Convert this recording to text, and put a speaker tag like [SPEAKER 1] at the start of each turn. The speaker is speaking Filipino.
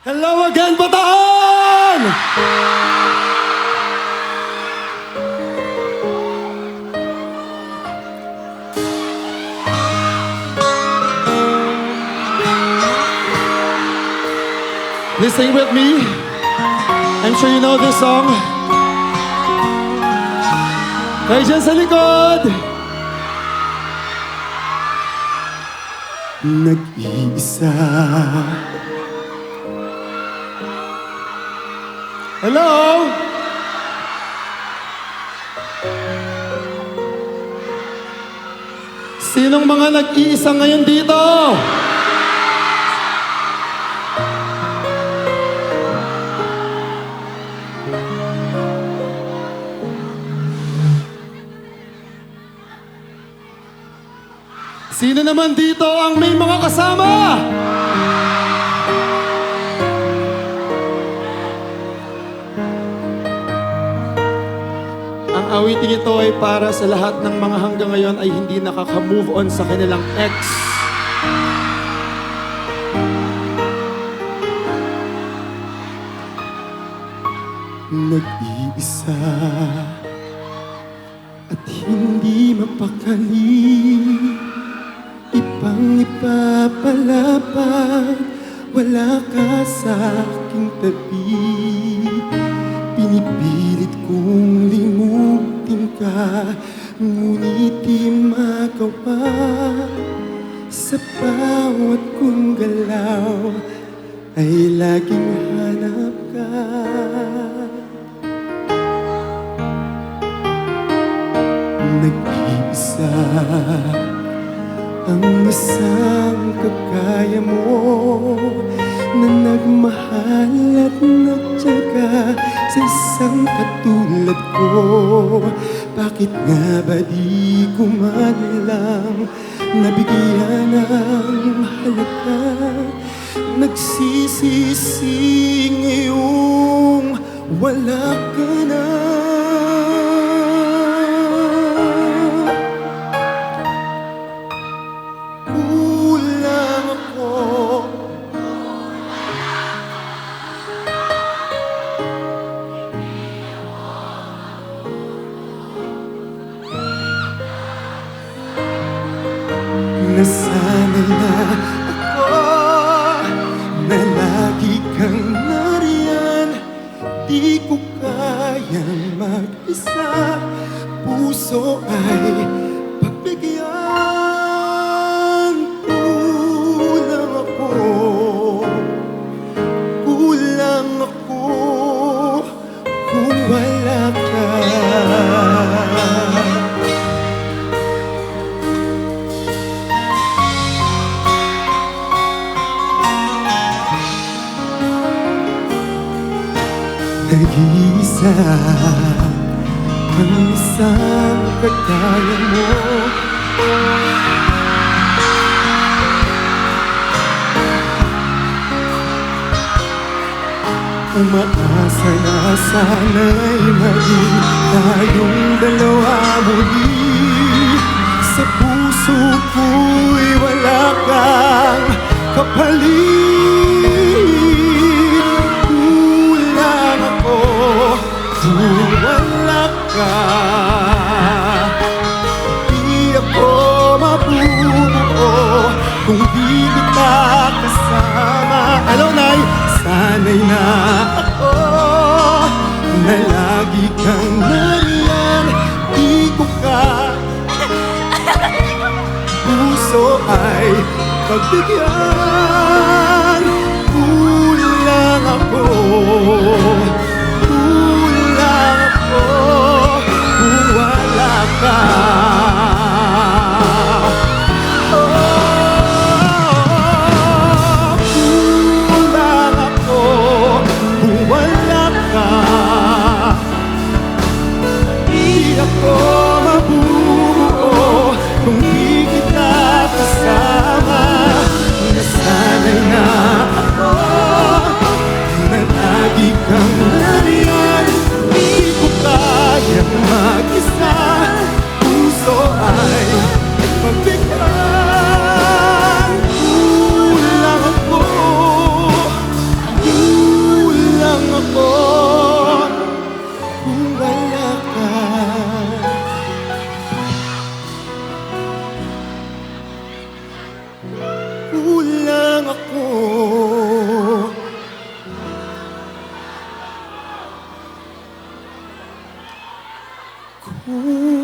[SPEAKER 1] Hello again, Bataan! Please sing with me. I'm sure you know this song. Kayo dyan sa likod. Nag-iisa. Hello? Sinong mga nag-iisa ngayon dito? Sino naman dito ang may mga kasama? Ang awiting ito ay para sa lahat ng mga hanggang ngayon ay hindi nakaka-move on sa kanilang ex. Nag-iisa at hindi mapakali, ibang ipapalapag, wala ka sa aking tabi. Pinipilit kong limutin ka, ngunit di magawa. Sa bawat kong galaw ay laging hanap ka. Nag-iisa ang isang kagaya mo, na nagmahal at nagtiyaga sa isang katulad ko. Bakit nga ba di ko man lang nabigyan ng mahalaga? Nagsisisi ngayong wala ka na. Nasanay na ako na lagi kang nariyan. Di ko kayang mag-isa, puso ay pagbigyan. Kulang ako kung wala ka. Nag-iisa ang isang kagaya mo, umaasa na sana'y maging tayong dalawa muli. Sa puso ko'y wala kang kapalit. Kung wala ka, di ako mabubuo kung di kita kasama. Hello, Nay! Sanay na ako na lagi kang nariyan. Di ko ka puso ay pagbigyan. Kulang ako kung wala ka. Kulang ako kung wala ka. Di ako mabubuo kung di kita kasama. Nasanay na kulang ako. Kulang